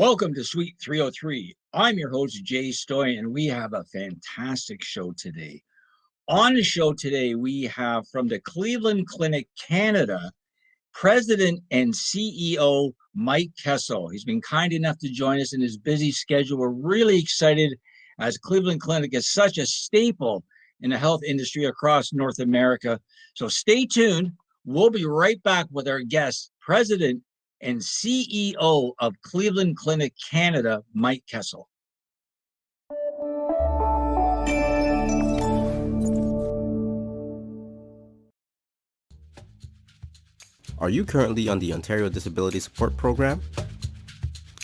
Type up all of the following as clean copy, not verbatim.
Welcome to Suite 303. I'm your host, Jay Stoyan, and we have a fantastic show today. On the show today, we have from the Cleveland Clinic, Canada, President and CEO, Mike Kessel. He's been kind enough to join us in his busy schedule. We're really excited as Cleveland Clinic is such a staple in the health industry across North America. So stay tuned. We'll be right back with our guest, President and CEO of Cleveland Clinic Canada, Mike Kessel. Are you currently on the Ontario Disability Support Program?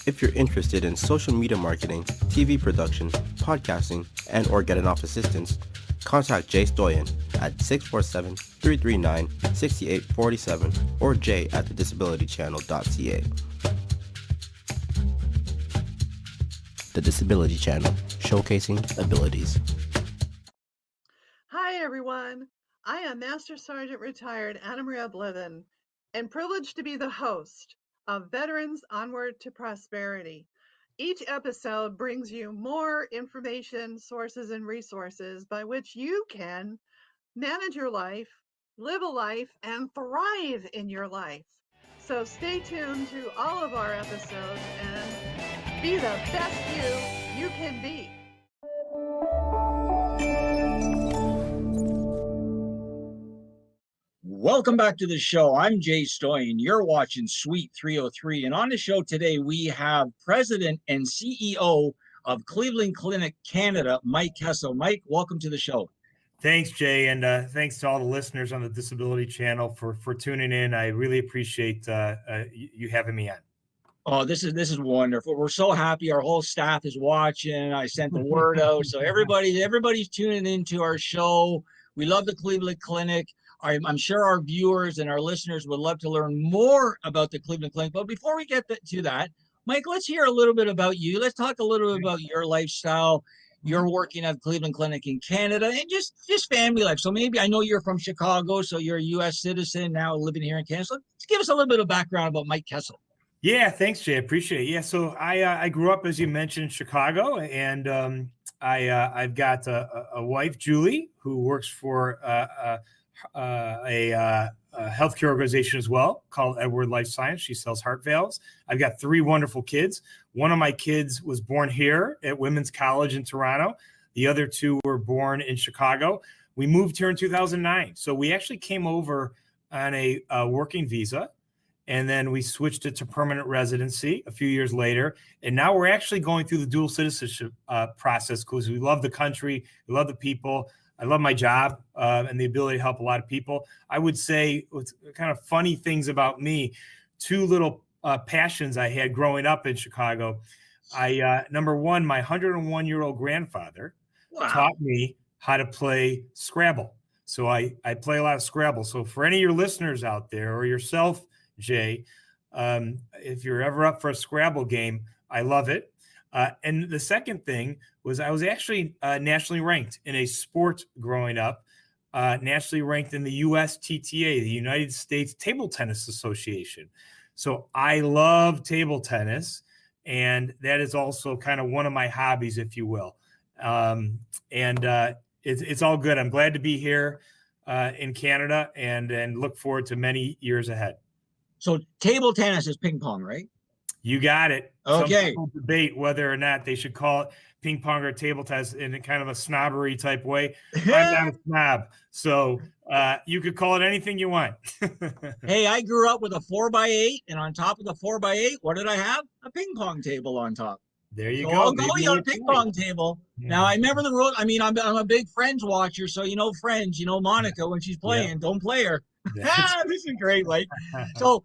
If you're interested in social media marketing, TV production, podcasting, and or getting off assistance, contact Jay Stoyan at 647-339-6847 or jay@thedisabilitychannel.ca. The Disability Channel, showcasing abilities. Hi everyone, I am Master Sergeant Retired Anna Maria Blithen and privileged to be the host of Veterans Onward to Prosperity. Each episode brings you more information, sources, and resources by which you can manage your life, live a life, and thrive in your life. So stay tuned to all of our episodes and be the best you can be. Welcome back to the show. I'm Jay Stoyan. You're watching Suite 303. And on the show today, we have President and CEO of Cleveland Clinic Canada, Mike Kessel. Mike, welcome to the show. Thanks, Jay, and thanks to all the listeners on the Disability Channel for tuning in. I really appreciate you having me on. Oh, this is wonderful. We're so happy. Our whole staff is watching. I sent the word out, so everybody's tuning into our show. We love the Cleveland Clinic. I'm sure our viewers and our listeners would love to learn more about the Cleveland Clinic. But before we get to that, Mike, let's hear a little bit about you. Let's talk a little bit about your lifestyle. You're working at Cleveland Clinic in Canada and just family life. So maybe I know you're from Chicago, so you're a U.S. citizen now living here in Canada. So give us a little bit of background about Mike Kessel. Yeah, thanks, Jay. I appreciate it. Yeah, so I grew up, as you mentioned, in Chicago, and I've got a wife, Julie, who works for a healthcare organization as well called Edward Life Science. She sells heart valves. I've got 3 wonderful kids. One of my kids was born here at Women's College in Toronto. The other 2 were born in Chicago. We moved here in 2009. So we actually came over on a working visa, and then we switched it to permanent residency a few years later. And now we're actually going through the dual citizenship process because we love the country, we love the people. I love my job and the ability to help a lot of people. I would say what's kind of funny things about me, 2 little passions I had growing up in Chicago. Number one, my 101-year-old grandfather taught me how to play Scrabble. So I play a lot of Scrabble. So for any of your listeners out there or yourself, Jay, if you're ever up for a Scrabble game, I love it. And the second thing was I was actually nationally ranked in a sport growing up, nationally ranked in the USTTA, the United States Table Tennis Association. So I love table tennis, and that is also kind of one of my hobbies, if you will. It's all good. I'm glad to be here in Canada and look forward to many years ahead. So table tennis is ping pong, right? You got it. Okay. Some people debate whether or not they should call it ping pong or table tennis in a kind of a snobbery type way. I'm not a snob, so you could call it anything you want. Hey, I grew up with a 4x8, and on top of the 4x8, what did I have? A ping pong table on top. There you So go. I'll go on a ping pong table. Yeah. Now, I remember the rule. I mean, I'm a big Friends watcher, so Friends, Monica, when she's playing, don't play her. This is great, like. So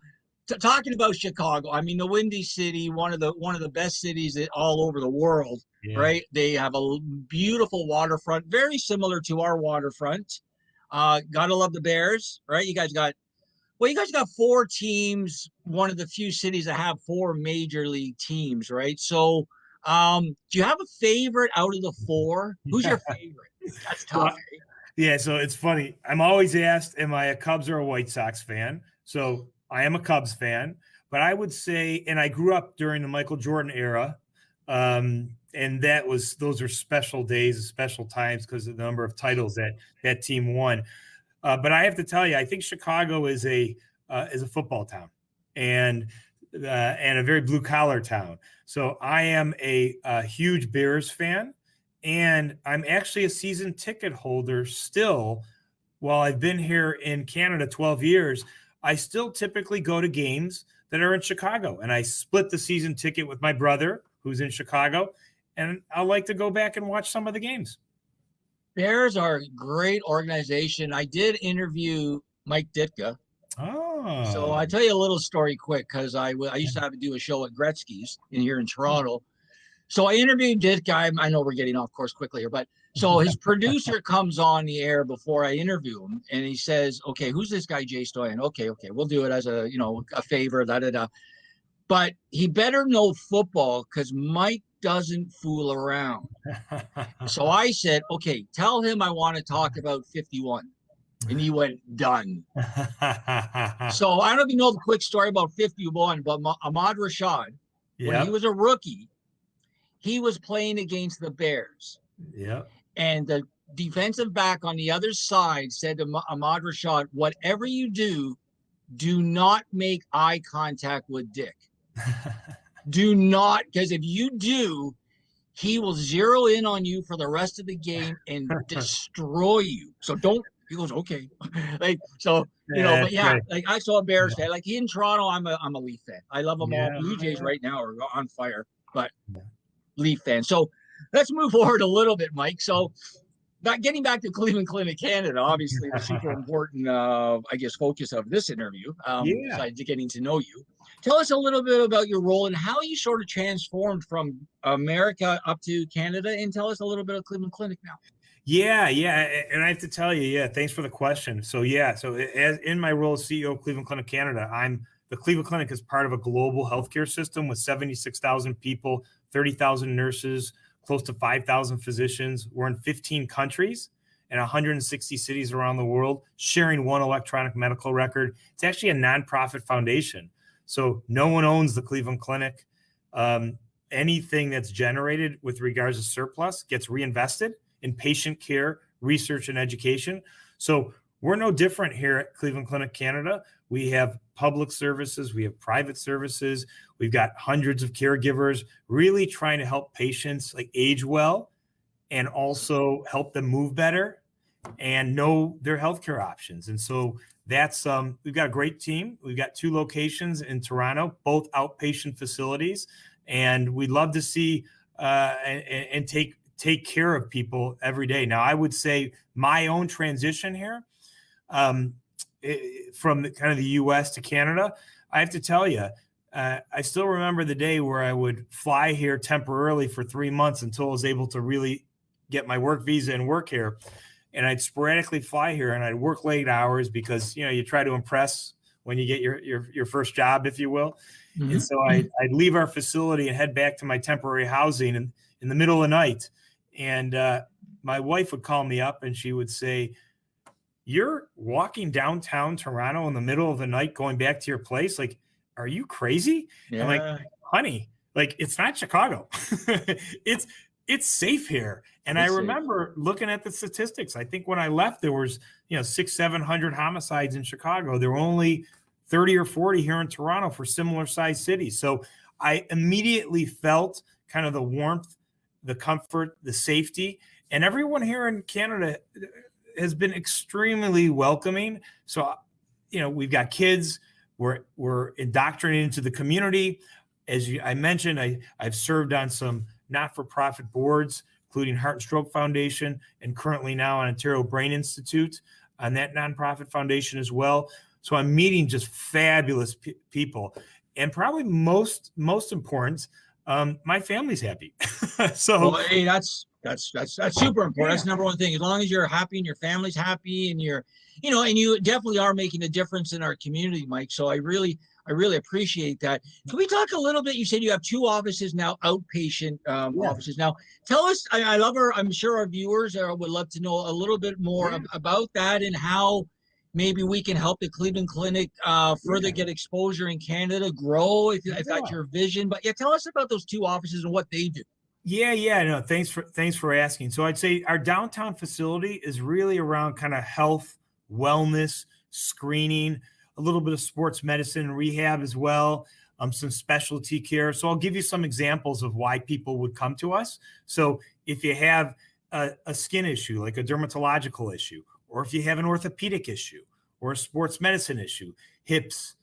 talking about Chicago, I mean, the Windy City, one of the best cities all over the world, right? They have a beautiful waterfront, very similar to our waterfront. Gotta love the Bears, right? You guys got 4 teams, one of the few cities that have 4 major league teams, right? So do you have a favorite out of the 4? Who's your favorite? That's tough. Yeah, so it's funny. I'm always asked, am I a Cubs or a White Sox fan? So I am a Cubs fan, But I would say, and I grew up during the Michael Jordan era. And those are special days, special times because of the number of titles that team won. But I have to tell you, I think Chicago is a football town and a very blue collar town. So I am a huge Bears fan, and I'm actually a season ticket holder still. While I've been here in Canada 12 years, I still typically go to games that are in Chicago, and I split the season ticket with my brother who's in Chicago, and I like to go back and watch some of the games. Bears are a great organization. I did interview Mike Ditka. Oh. So I tell you a little story quick, because I used to have to do a show at Gretzky's here in Toronto. So I interviewed Ditka. I know we're getting off course quickly here, but so his producer comes on the air before I interview him, and he says, "Okay, who's this guy Jay Stoyan? Okay, we'll do it as a favor, But he better know football, because Mike doesn't fool around." So I said, "Okay, tell him I want to talk about 51." And he went, "Done." So I don't know if you know the quick story about 51, but Ahmad Rashad, when he was a rookie, he was playing against the Bears. Yeah. And the defensive back on the other side said to Ahmad Rashad, "Whatever you do, do not make eye contact with Dick. Do not, because if you do, he will zero in on you for the rest of the game and destroy you. So don't." He goes, "Okay." But yeah, right. Like I saw a Bears fan. Like in Toronto, I'm a Leaf fan. I love them all. Blue Jays right now are on fire, but Leaf fan. So let's move forward a little bit, Mike. So getting back to Cleveland Clinic Canada, obviously the super important, focus of this interview, besides getting to know you. Tell us a little bit about your role and how you sort of transformed from America up to Canada, and tell us a little bit of Cleveland Clinic now. Yeah. And I have to tell you, thanks for the question. So as in my role as CEO of Cleveland Clinic Canada, the Cleveland Clinic is part of a global healthcare system with 76,000 people, 30,000 nurses, close to 5,000 physicians. We're in 15 countries and 160 cities around the world, sharing one electronic medical record. It's actually a nonprofit foundation. So no one owns the Cleveland Clinic. Anything that's generated with regards to surplus gets reinvested in patient care, research, and education. So we're no different here at Cleveland Clinic Canada. We have public services, we have private services, we've got hundreds of caregivers really trying to help patients age well and also help them move better and know their healthcare options. And so that's we've got a great team. We've got 2 locations in Toronto, both outpatient facilities, and we'd love to see and take care of people every day. Now, I would say my own transition here from kind of the U.S. to Canada, I have to tell you, I still remember the day where I would fly here temporarily for 3 months until I was able to really get my work visa and work here. And I'd sporadically fly here and I'd work late hours because, you try to impress when you get your first job, if you will. Mm-hmm. And so I'd leave our facility and head back to my temporary housing in the middle of the night. And my wife would call me up and she would say, "You're walking downtown Toronto in the middle of the night going back to your place? Like, are you crazy?" Yeah. I'm like, "Honey, it's not Chicago. It's safe here." And I remember looking at the statistics. I think when I left, there was 600-700 homicides in Chicago. There were only 30 or 40 here in Toronto for similar sized cities. So I immediately felt kind of the warmth, the comfort, the safety, and everyone here in Canada has been extremely welcoming. So, we've got kids, we're indoctrinated into the community. As I mentioned, I've served on some not-for-profit boards, including Heart and Stroke Foundation, and currently now on Ontario Brain Institute on that nonprofit foundation as well. So I'm meeting just fabulous people, and probably most important, my family's happy. So, well, hey, that's super important. Yeah. That's the number one thing. As long as you're happy and your family's happy, and and you definitely are making a difference in our community, Mike. So I really appreciate that. Can we talk a little bit? You said you have 2 offices now, outpatient offices. Now, tell us. I'm sure our viewers would love to know a little bit more about that and how maybe we can help the Cleveland Clinic further get exposure in Canada, grow if that's your vision. But yeah, tell us about those two offices and what they do. Yeah. No, thanks for asking. So I'd say our downtown facility is really around kind of health, wellness, screening, a little bit of sports medicine and rehab as well, some specialty care. So I'll give you some examples of why people would come to us. So if you have a skin issue, like a dermatological issue, or if you have an orthopedic issue or a sports medicine issue, hips,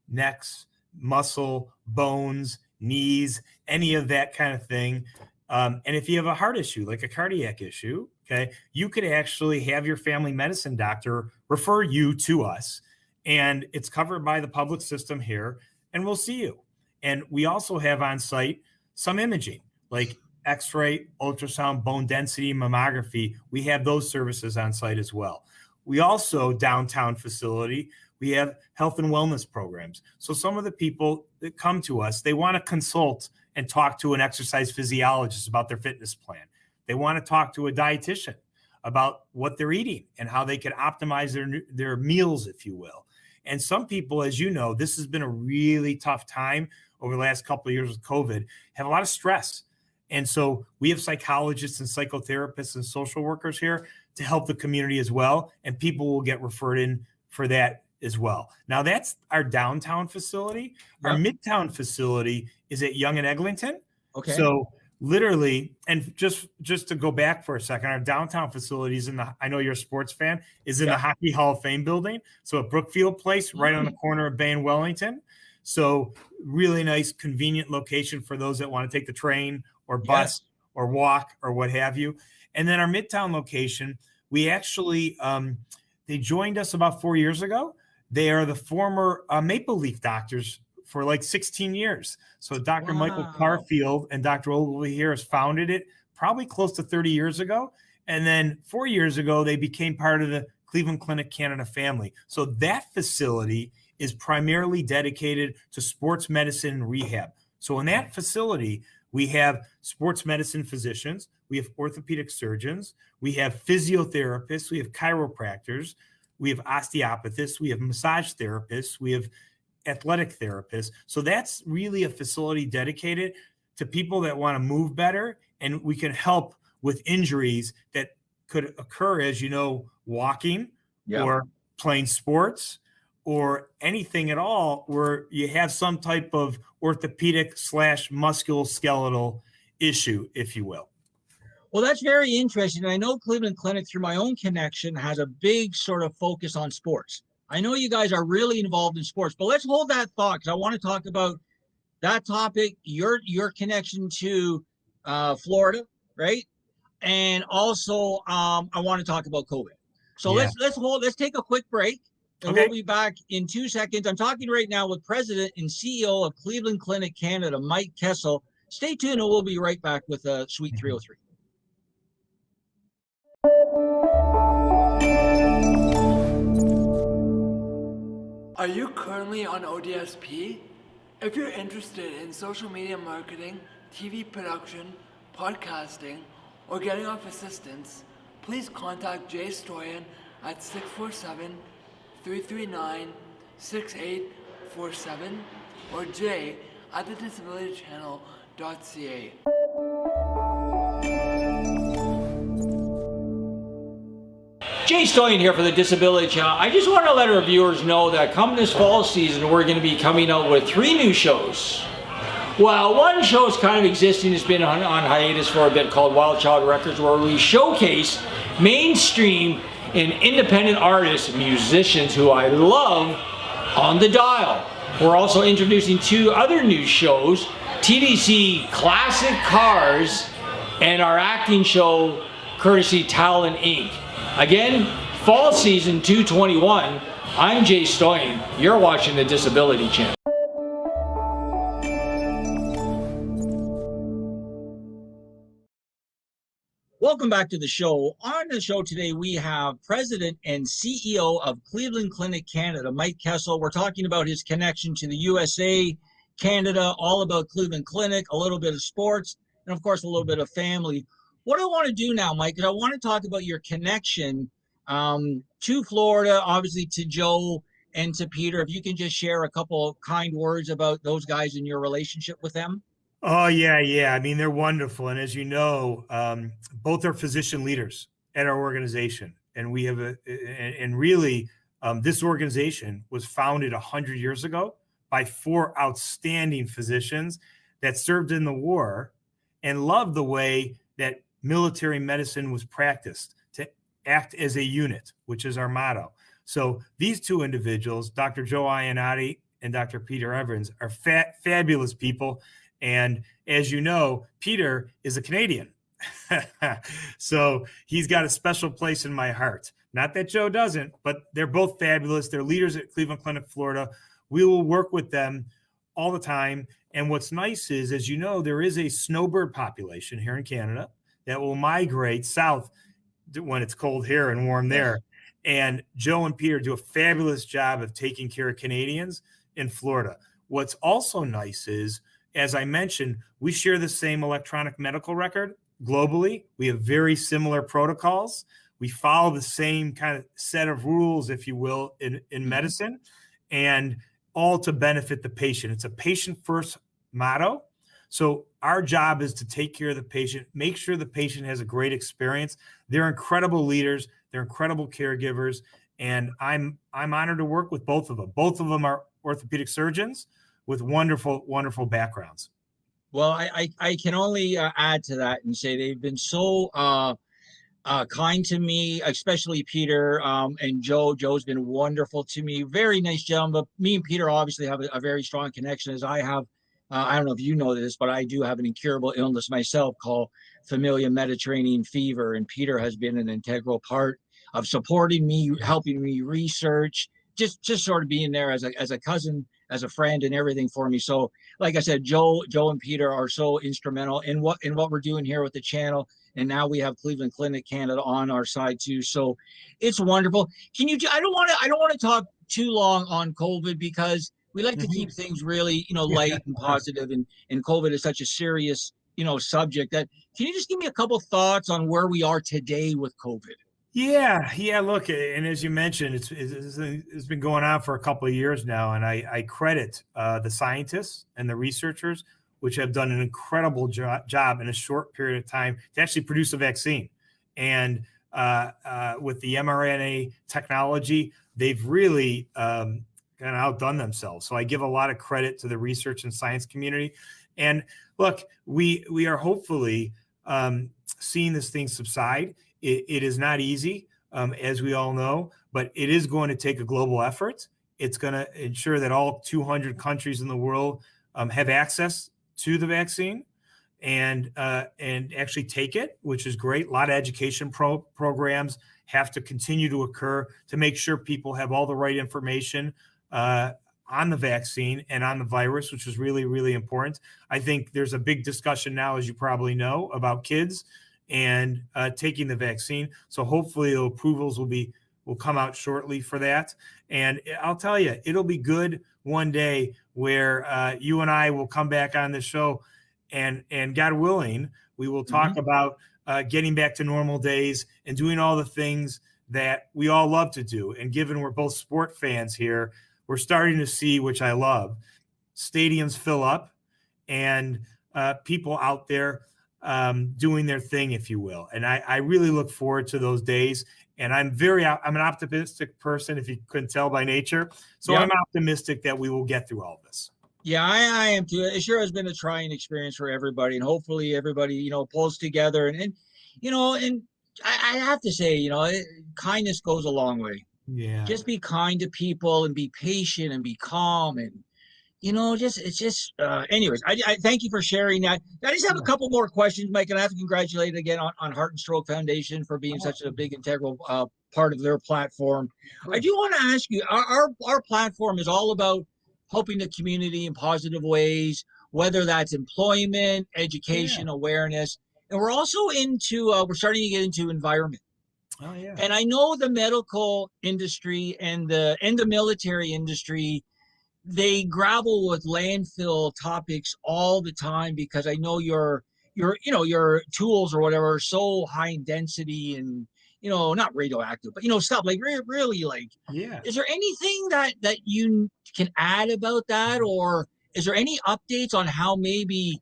necks, muscle, bones, knees, any of that kind of thing. And if you have a heart issue, like a cardiac issue, okay, you could actually have your family medicine doctor refer you to us, and it's covered by the public system here, and we'll see you. And we also have on site some imaging, like X-ray, ultrasound, bone density, mammography. We have those services on site as well. We also, downtown facility, we have health and wellness programs. So some of the people that come to us, they want to consult and talk to an exercise physiologist about their fitness plan. They want to talk to a dietitian about what they're eating and how they can optimize their meals, if you will. And some people, as you know, this has been a really tough time over the last couple of years with COVID, have a lot of stress. And so we have psychologists and psychotherapists and social workers here to help the community as well. And people will get referred in for that as well. Now that's our downtown facility. Yep. Our midtown facility is at Yonge and Eglinton. Okay. So literally, and just to go back for a second, our downtown facility is I know you're a sports fan, is in the Hockey Hall of Fame building. So at Brookfield Place, right on the corner of Bay and Wellington. So really nice, convenient location for those that want to take the train or bus or walk or what have you. And then our midtown location, we actually, they joined us about 4 years ago. They are the former Maple Leaf doctors for like 16 years. So Dr. Michael Carfield and Dr. Ogilvy here has founded it probably close to 30 years ago. And then 4 years ago, they became part of the Cleveland Clinic Canada family. So that facility is primarily dedicated to sports medicine and rehab. So in that facility, we have sports medicine physicians, we have orthopedic surgeons, we have physiotherapists, we have chiropractors, we have osteopathists, we have massage therapists, we have athletic therapists. So that's really a facility dedicated to people that want to move better, and we can help with injuries that could occur, as you know, walking or playing sports or anything at all where you have some type of orthopedic / musculoskeletal issue, if you will. Well, that's very interesting. I know Cleveland Clinic, through my own connection, has a big sort of focus on sports. I know you guys are really involved in sports, but let's hold that thought because I want to talk about that topic, your connection to Florida, right? And also, I want to talk about COVID. So let's take a quick break, and we'll be back in 2 seconds. I'm talking right now with President and CEO of Cleveland Clinic Canada, Mike Kessel. Stay tuned, and we'll be right back with Suite 303. Are you currently on ODSP? If you're interested in social media marketing, TV production, podcasting, or getting off assistance, please contact Jay Stoyan at 647-339-6847 or Jay at thedisabilitychannel.ca. Jay Stoyan here for the Disability Channel. I just want to let our viewers know that come this fall season, we're going to be coming out with 3 new shows. Well, one show is kind of existing, it's been on hiatus for a bit, called Wild Child Records, where we showcase mainstream and independent artists, musicians who I love on the dial. We're also introducing 2 other new shows, TDC Classic Cars and our acting show, courtesy Talent Inc. Again, fall season 221. I'm Jay Stoyan. You're watching the Disability Channel. Welcome back to the show. On the show today, we have President and CEO of Cleveland Clinic Canada, Mike Kessel. We're talking about his connection to the USA, Canada, all about Cleveland Clinic, a little bit of sports, and of course, a little bit of family. What I want to do now, Mike, is I want to talk about your connection to Florida, obviously to Joe and to Peter. If you can just share a couple kind words about those guys and your relationship with them. Oh, yeah. I mean, they're wonderful. And as you know, both are physician leaders at our organization. And we have this organization was founded 100 years ago by 4 outstanding physicians that served in the war and loved the way that military medicine was practiced, to act as a unit, which is our motto. So these 2 individuals, Dr. Joe Ionati and Dr. Peter Evans, are fabulous people. And as you know, Peter is a Canadian. So he's got a special place in my heart. Not that Joe doesn't, but they're both fabulous. They're leaders at Cleveland Clinic, Florida. We will work with them all the time. And what's nice is, as you know, there is a snowbird population here in Canada that will migrate south when it's cold here and warm there. And Joe and Peter do a fabulous job of taking care of Canadians in Florida. What's also nice is, as I mentioned, we share the same electronic medical record globally. We have very similar protocols. We follow the same kind of set of rules, if you will, in medicine, and all to benefit the patient. It's a patient-first motto. So our job is to take care of the patient, make sure the patient has a great experience. They're incredible leaders. They're incredible caregivers. And I'm honored to work with both of them. Both of them are orthopedic surgeons with wonderful, wonderful backgrounds. Well, I can only add to that and say they've been so kind to me, especially Peter and Joe. Joe's been wonderful to me. Very nice gentleman. But me and Peter obviously have a very strong connection, as I have. I don't know if you know this, but I do have an incurable illness myself called familial Mediterranean fever. And Peter has been an integral part of supporting me, helping me research, just sort of being there as a cousin, as a friend, and everything for me. So, like I said, Joe and Peter are so instrumental in what we're doing here with the channel. And now we have Cleveland Clinic Canada on our side too. So it's wonderful. I don't want to talk too long on COVID, because we like to keep things really, light and positive, and COVID is such a serious, subject. That can you just give me a couple thoughts on where we are today with COVID? Yeah. Look, and as you mentioned, it's been going on for a couple of years now, and I credit the scientists and the researchers, which have done an incredible job in a short period of time to actually produce a vaccine. And with the mRNA technology, they've really kind of outdone themselves. So I give a lot of credit to the research and science community. And look, we are hopefully seeing this thing subside. It is not easy, as we all know, but it is going to take a global effort. It's going to ensure that all 200 countries in the world have access to the vaccine and actually take it, which is great. A lot of education programs have to continue to occur to make sure people have all the right information on the vaccine and on the virus, which is really, really important. I think there's a big discussion now, as you probably know, about kids and taking the vaccine. So hopefully the approvals will come out shortly for that. And I'll tell you, it'll be good one day where you and I will come back on the show, and God willing, we will talk about getting back to normal days and doing all the things that we all love to do. And given we're both sport fans here, we're starting to see, which I love, stadiums fill up and people out there doing their thing, if you will. And I really look forward to those days. And I'm an optimistic person, if you couldn't tell by nature. So I'm optimistic that we will get through all of this. Yeah, I am too. It sure has been a trying experience for everybody, and hopefully everybody, pulls together. And I have to say, kindness goes a long way. Yeah. Just be kind to people and be patient and be calm, and anyways, I thank you for sharing that. I just have a couple more questions, Mike, and I have to congratulate again on Heart and Stroke Foundation for being such a big integral part of their platform. Sure. I do want to ask you, our platform is all about helping the community in positive ways, whether that's employment, education, awareness, and we're also we're starting to get into environment. Oh yeah. And I know the medical industry and the military industry, they grapple with landfill topics all the time, because I know your tools or whatever are so high in density, and not radioactive, but stuff like really like. Yeah. Is there anything that you can add about that, or is there any updates on how maybe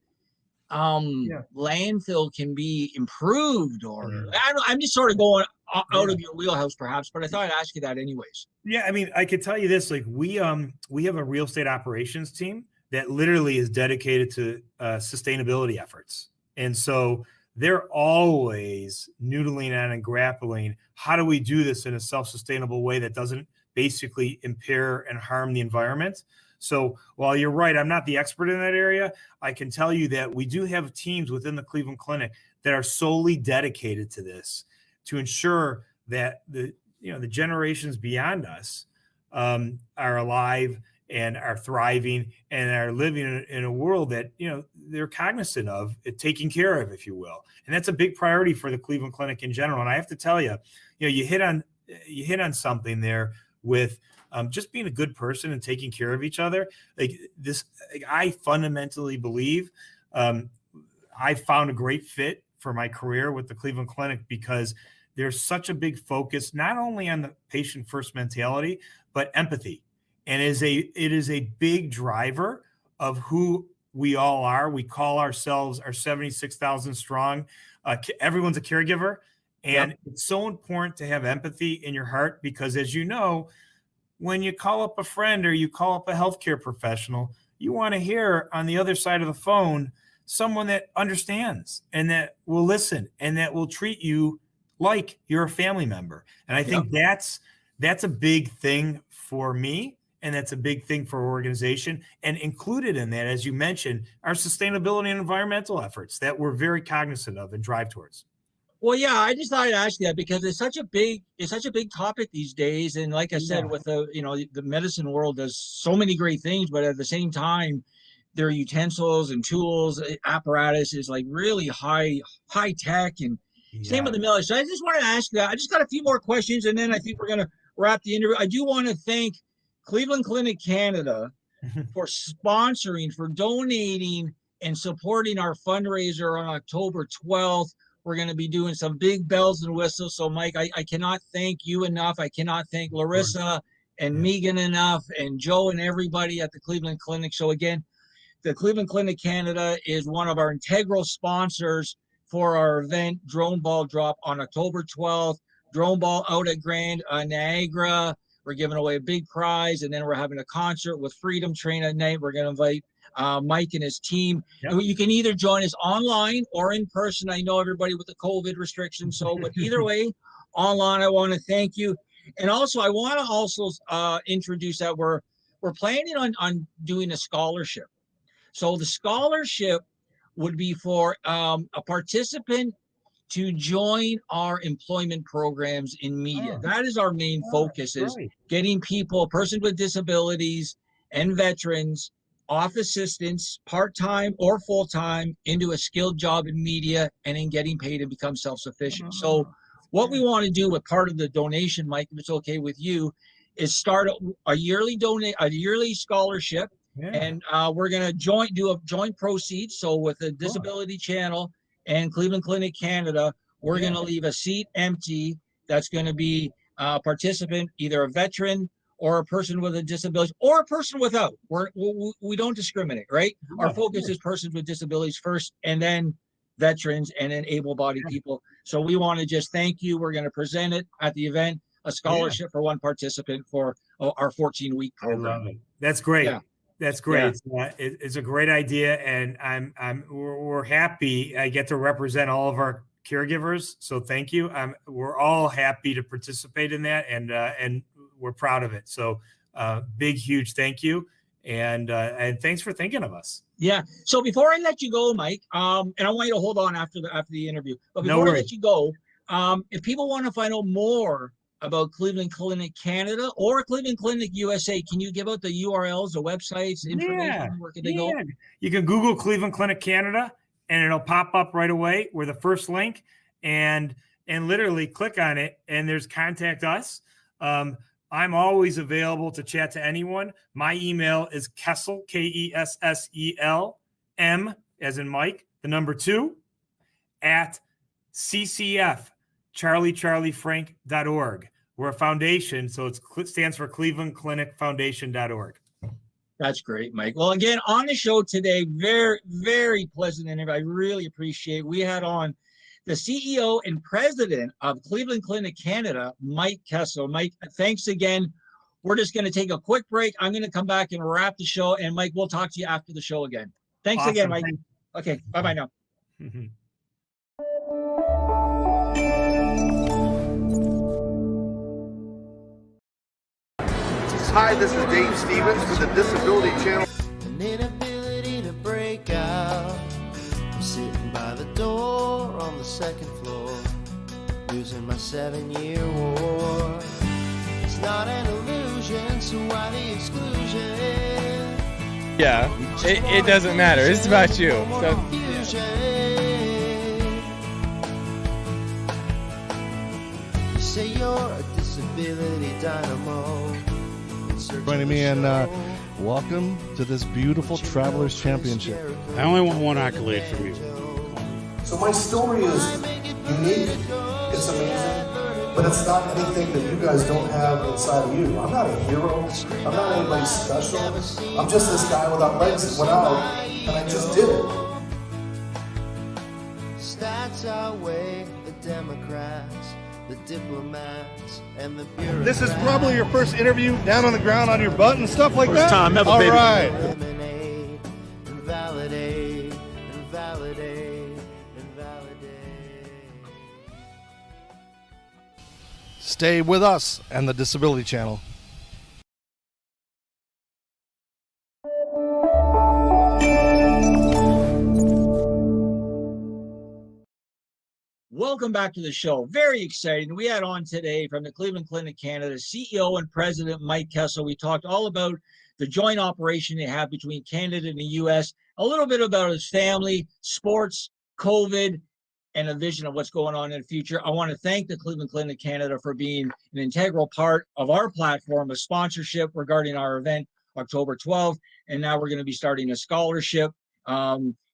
landfill can be improved, or I'm just sort of going out of your wheelhouse perhaps, but I thought I'd ask you that anyways. Yeah, I mean, I could tell you this, like we have a real estate operations team that literally is dedicated to sustainability efforts. And so they're always noodling on and grappling, how do we do this in a self-sustainable way that doesn't basically impair and harm the environment? So while you're right, I'm not the expert in that area, I can tell you that we do have teams within the Cleveland Clinic that are solely dedicated to this, to ensure that the generations beyond us are alive and are thriving and are living in a world that they're cognizant of, taking care of, if you will. And that's a big priority for the Cleveland Clinic in general. And I have to tell you, you hit on something there with just being a good person and taking care of each other. I fundamentally believe I found a great fit for my career with the Cleveland Clinic because there's such a big focus, not only on the patient first mentality, but empathy. And it is a big driver of who we all are. We call ourselves our 76,000 strong. Everyone's a caregiver. And It's so important to have empathy in your heart because, as you know, when you call up a friend or you call up a healthcare professional, you want to hear on the other side of the phone someone that understands and that will listen and that will treat you like you're a family member. And I think that's a big thing for me. And that's a big thing for our organization. And included in that, as you mentioned, our sustainability and environmental efforts that we're very cognizant of and drive towards. Well, yeah, I just thought I'd ask you that because it's such a big topic these days. And like I said, with the medicine world does so many great things, but at the same time, their utensils and tools, apparatus is like really high tech, and same with the military. So I just wanted to ask you that. I just got a few more questions, and then I think we're going to wrap the interview. I do want to thank Cleveland Clinic Canada for sponsoring, for donating and supporting our fundraiser on October 12th. We're going to be doing some big bells and whistles. So, Mike, I cannot thank you enough. I cannot thank Larissa and Megan enough, and Joe and everybody at the Cleveland Clinic. So, again, the Cleveland Clinic Canada is one of our integral sponsors for our event, Drone Ball Drop, on October 12th. Drone Ball out at Grand Niagara. We're giving away a big prize, and then we're having a concert with Freedom Train at night. We're going to invite Mike and his team. And you can either join us online or in person. I know everybody with the COVID restrictions, but either way, online, I want to thank you. And also, I want to introduce that we're planning on doing a scholarship. So the scholarship would be for a participant to join our employment programs in media. That is our main focus, is getting people, persons with disabilities and veterans, off assistance, part-time or full-time, into a skilled job in media and in getting paid to become self-sufficient. So what we want to do with part of the donation, Mike, if it's okay with you, is start a yearly scholarship. And we're going to do a joint proceeds. So with the Disability Channel and Cleveland Clinic Canada, we're going to leave a seat empty. That's going to be a participant, either a veteran or a person with a disability or a person without. We don't discriminate, right? Our focus is persons with disabilities first, and then veterans, and then able-bodied people. So we want to just thank you. We're going to present it at the event, a scholarship for one participant for our 14-week program. I love it. That's great. Yeah. That's great. Yeah. It's a great idea, and we're happy I get to represent all of our caregivers. So thank you. We're all happy to participate in that, and we're proud of it. So big, huge thank you, and thanks for thinking of us. Yeah. So before I let you go, Mike, and I want you to hold on after the interview, but before I let you go, if people want to find out more about Cleveland Clinic Canada or Cleveland Clinic USA, can you give out the URLs, the websites, information? Where can they go? You can Google Cleveland Clinic Canada, and it'll pop up right away. We're the first link, and literally click on it, and there's contact us. I'm always available to chat to anyone. My email is Kessel, Kessel, M as in Mike, the number 2, at CCF charliecharliefrank.org. We're a foundation, so it stands for Cleveland Clinic Foundation.org. That's great, Mike. Well, again, on the show today, very, very pleasant interview. I really appreciate it. We had on the CEO and president of Cleveland Clinic Canada, Mike Kessel. Mike, thanks again. We're just going to take a quick break. I'm going to come back and wrap the show. And Mike, we'll talk to you after the show again. Thanks Awesome. again, Mike. Okay, bye-bye now. Hi, this is Dave Stevens for the Disability Channel. An inability to break out. I'm sitting by the door on the second floor, losing my 7-year war. It's not an illusion, so why the exclusion? Yeah, it doesn't matter. It's about you. So. You say you're a disability dynamo. Joining me, and welcome to this beautiful Travelers Championship. I only want one accolade from you. So my story is unique, it's amazing, but it's not anything that you guys don't have inside of you. I'm not a hero, I'm not anybody special. I'm just this guy without legs that went out, and I just did it. Stats outweigh the Democrats, the diplomats, and the bureaucrats. This is probably your first interview down on the ground on your butt and stuff like that? time ever, All baby. right. Eliminate and validate and validate and validate. Stay with us and the Disability Channel. Welcome back to the show. Very exciting. We had on today from the Cleveland Clinic Canada, CEO and President Mike Kessel. We talked all about the joint operation they have between Canada and the U.S., a little bit about his family, sports, COVID, and a vision of what's going on in the future. I want to thank the Cleveland Clinic Canada for being an integral part of our platform of sponsorship regarding our event, October 12th. And now we're going to be starting a scholarship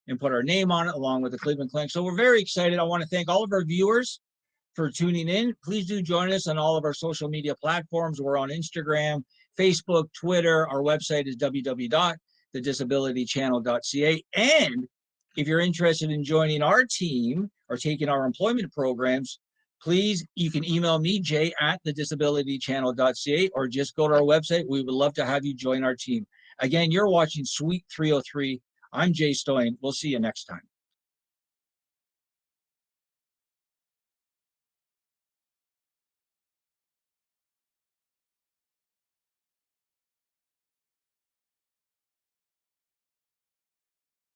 and put our name on it along with the Cleveland Clinic. So we're very excited. I want to thank all of our viewers for tuning in. Please do join us on all of our social media platforms. We're on Instagram, Facebook, Twitter. Our website is www.thedisabilitychannel.ca. And if you're interested in joining our team or taking our employment programs, please, you can email me, jay@thedisabilitychannel.ca, or just go to our website. We would love to have you join our team. Again, you're watching Suite 303. I'm Jay Stoyan. We'll see you next time.